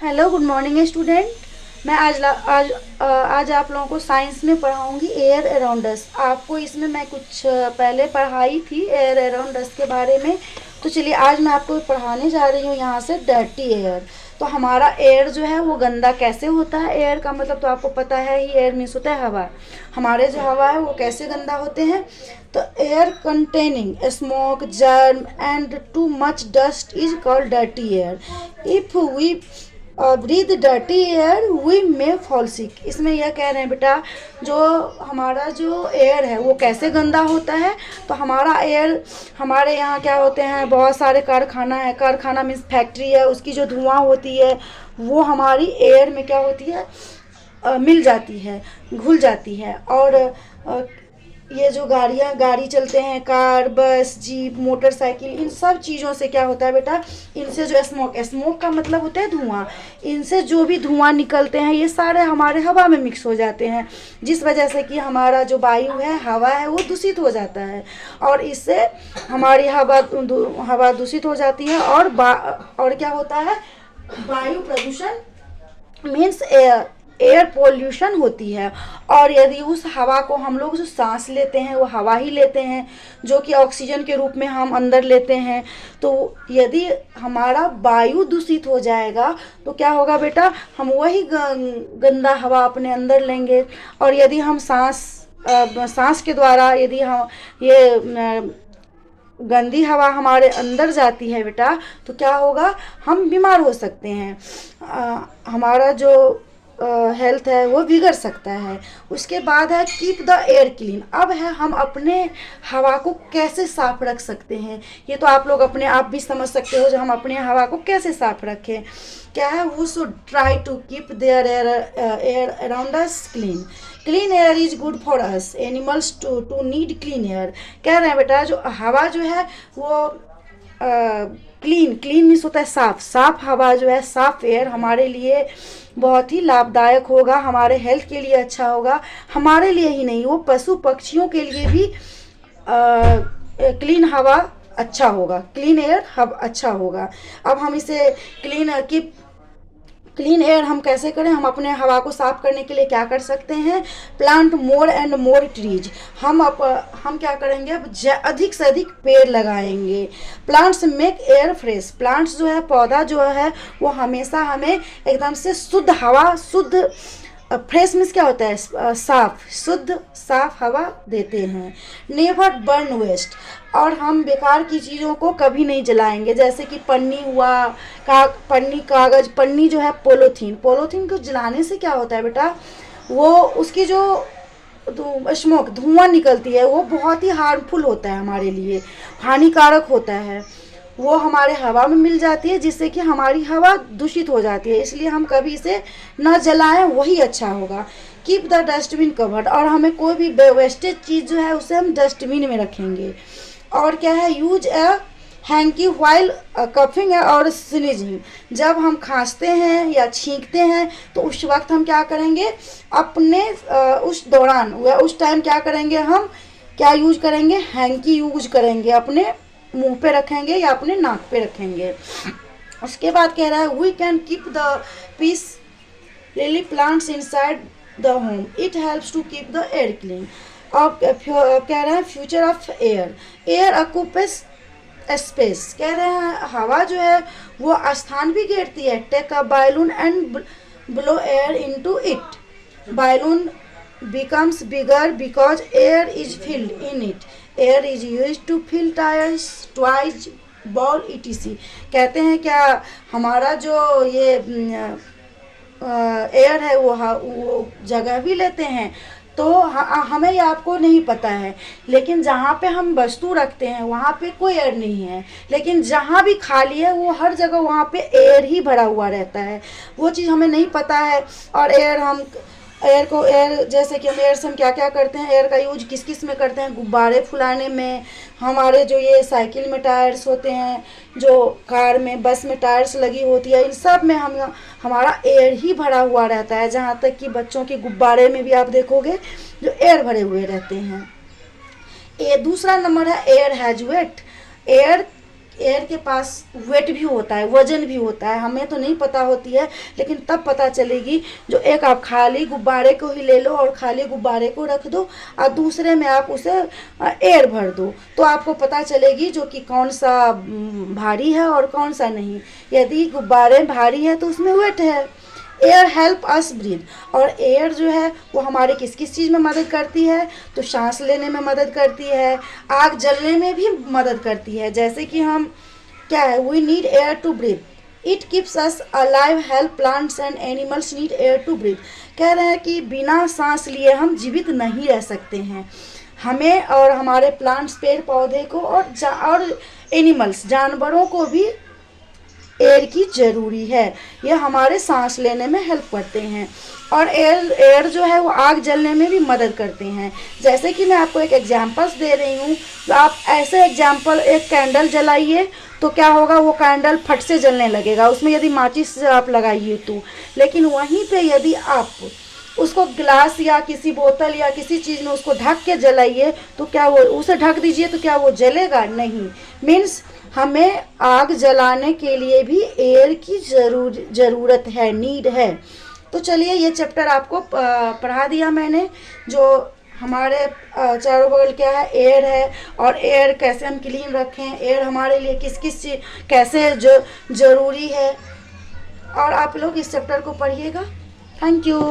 Hello, good morning student. मैं आज आप लोगों को साइंस में पढ़ाऊंगी एयर अराउंड अस। आपको इसमें मैं कुछ पहले पढ़ाई थी एयर अराउंड अस के बारे में। तो चलिए आज मैं आपको पढ़ाने जा रही हूँ यहाँ से डर्टी एयर। तो हमारा एयर जो है वो गंदा कैसे होता है। एयर का मतलब तो आपको पता है ही, एयर मीन्स होता है हवा। हमारे जो हवा है वो कैसे गंदा होते हैं। तो air containing smoke, germ and too much dust is called dirty air. If we breathe dirty air we may fall sick. इसमें यह कह रहे हैं बेटा, जो हमारा जो एयर है वो कैसे गंदा होता है। तो हमारा एयर, हमारे यहाँ क्या होते हैं, बहुत सारे कारखाना है। कारखाना मीन्स फैक्ट्री है, उसकी जो धुआं होती है वो हमारी एयर में क्या होती है, मिल जाती है, घुल जाती है। और ये जो गाड़ी चलते हैं, कार, बस, जीप, मोटरसाइकिल, इन सब चीज़ों से क्या होता है बेटा, इनसे जो स्मोक का मतलब होता है धुआं। इनसे जो भी धुआं निकलते हैं ये सारे हमारे हवा में मिक्स हो जाते हैं, जिस वजह से कि हमारा जो वायु है, हवा है, वो दूषित हो जाता है। और इससे हमारी हवा दूषित हो जाती है। और क्या होता है, वायु प्रदूषण मीन्स एयर पोल्यूशन होती है। और यदि उस हवा को हम लोग जो सांस लेते हैं वो हवा ही लेते हैं, जो कि ऑक्सीजन के रूप में हम अंदर लेते हैं। तो यदि हमारा वायु दूषित हो जाएगा तो क्या होगा बेटा, हम वही गंदा हवा अपने अंदर लेंगे। और यदि हम सांस के द्वारा यदि हम ये गंदी हवा हमारे अंदर जाती है बेटा, तो क्या होगा, हम बीमार हो सकते हैं। हमारा जो हेल्थ है वो बिगड़ सकता है। उसके बाद है कीप द एयर क्लीन। अब है हम अपने हवा को कैसे साफ रख सकते हैं। ये तो आप लोग अपने आप भी समझ सकते हो, जो हम अपने हवा को कैसे साफ रखें। क्या है, वो should try to keep their air around us clean. Clean air is good for us animals too need clean air. कह रहे हैं बेटा, जो हवा जो है वो क्लीन मीन्स होता है साफ। साफ हवा जो है, साफ एयर हमारे लिए बहुत ही लाभदायक होगा, हमारे हेल्थ के लिए अच्छा होगा। हमारे लिए ही नहीं, वो पशु पक्षियों के लिए भी क्लीन हवा अच्छा होगा, क्लीन एयर अच्छा होगा। अब हम इसे क्लीन एयर हम कैसे करें। हम अपने हवा को साफ करने के लिए क्या कर सकते हैं, plant more and more trees. हम क्या करेंगे, अब अधिक से अधिक पेड़ लगाएंगे। Plants make air fresh. Plants जो है, पौधा जो है, वो हमेशा हमें एकदम से शुद्ध हवा, शुद्ध फ्रेश मीन्स क्या होता है, साफ, शुद्ध साफ हवा देते हैं। Never burn waste. और हम बेकार की चीज़ों को कभी नहीं जलाएंगे, जैसे कि पन्नी हुआ, पन्नी, कागज़, पन्नी जो है, पोलोथीन को जलाने से क्या होता है बेटा, वो उसकी जो स्मोक, धुआं निकलती है, वो बहुत ही हार्मफुल होता है, हमारे लिए हानिकारक होता है। वो हमारे हवा में मिल जाती है, जिससे कि हमारी हवा दूषित हो जाती है। इसलिए हम कभी इसे न जलाएं, वही अच्छा होगा। Keep the dustbin covered. और हमें कोई भी वेस्टेज चीज़ जो है उसे हम डस्टबिन में रखेंगे। और क्या है, use a hanky while coughing और स्नीजिंग। जब हम खांसते हैं या छींकते हैं तो उस वक्त हम क्या करेंगे, अपने उस दौरान उस टाइम क्या करेंगे, हम क्या यूज करेंगे, हैंकी यूज करेंगे, अपने मुंह पे रखेंगे या अपने नाक पे रखेंगे। उसके बाद कह रहा है, we can keep the peace lily plants inside the home, it helps to keep the air clean. अब कह रहे हैं future of air, air occupies space. कह रहे हैं हवा जो है वो स्थान भी घेरती है। Take a balloon and blow air into it. Balloon becomes bigger because air is filled in it. Air is used to fill tires, toys, ball etc. कहते हैं क्या, हमारा जो ये एयर है वो जगह भी लेते हैं। तो हमें ये आपको नहीं पता है, लेकिन जहाँ पे हम वस्तु रखते हैं वहाँ पे कोई एयर नहीं है, लेकिन जहाँ भी खाली है वो हर जगह वहाँ पे एयर ही भरा हुआ रहता है। वो चीज़ हमें नहीं पता है। और एयर जैसे कि हम एयर से हम क्या क्या करते हैं, एयर का यूज किस किस में करते हैं, गुब्बारे फुलाने में, हमारे जो ये साइकिल में टायर्स होते हैं, जो कार में, बस में टायर्स लगी होती है, इन सब में हमारा एयर ही भरा हुआ रहता है। जहाँ तक कि बच्चों के गुब्बारे में भी आप देखोगे जो एयर भरे हुए रहते हैं। दूसरा नंबर है air has weight. Air air के पास वेट भी होता है, वजन भी होता है, हमें तो नहीं पता होती है, लेकिन तब पता चलेगी जो एक आप खाली गुब्बारे को ही ले लो और खाली गुब्बारे को रख दो और दूसरे में आप उसे एयर भर दो, तो आपको पता चलेगी जो कि कौन सा भारी है और कौन सा नहीं। यदि गुब्बारे भारी है तो उसमें वेट है। एयर हेल्प अस ब्रीथ, और एयर जो है वो हमारे किस किस चीज़ में मदद करती है, तो सांस लेने में मदद करती है, आग जलने में भी मदद करती है। जैसे कि हम क्या है, we need air to breathe, it keeps us alive, help plants and animals need air to breathe. कह रहे हैं कि बिना सांस लिए हम जीवित नहीं रह सकते हैं, हमें और हमारे प्लांट्स पेड़ पौधे को और एनिमल्स जानवरों को भी एयर की ज़रूरी है, ये हमारे सांस लेने में हेल्प करते हैं। और एयर जो है वो आग जलने में भी मदद करते हैं। जैसे कि मैं आपको एक एग्जांपल्स दे रही हूँ, तो आप ऐसे एग्जांपल, एक कैंडल जलाइए तो क्या होगा, वो कैंडल फट से जलने लगेगा उसमें यदि माचिस आप लगाइए तो। लेकिन वहीं पे यदि आप उसको ग्लास या किसी बोतल या किसी चीज़ में उसको ढक के जलाइए तो क्या वो, उसे ढक दीजिए तो क्या वो जलेगा? नहीं। मीन्स हमें आग जलाने के लिए भी एयर की ज़रूरत है, नीड है। तो चलिए, ये चैप्टर आपको पढ़ा दिया मैंने, जो हमारे चारों बगल क्या है, एयर है, और एयर कैसे हम क्लीन रखें, एयर हमारे लिए किस किस चीज़ कैसे ज़रूरी है। और आप लोग इस चैप्टर को पढ़िएगा। Thank you.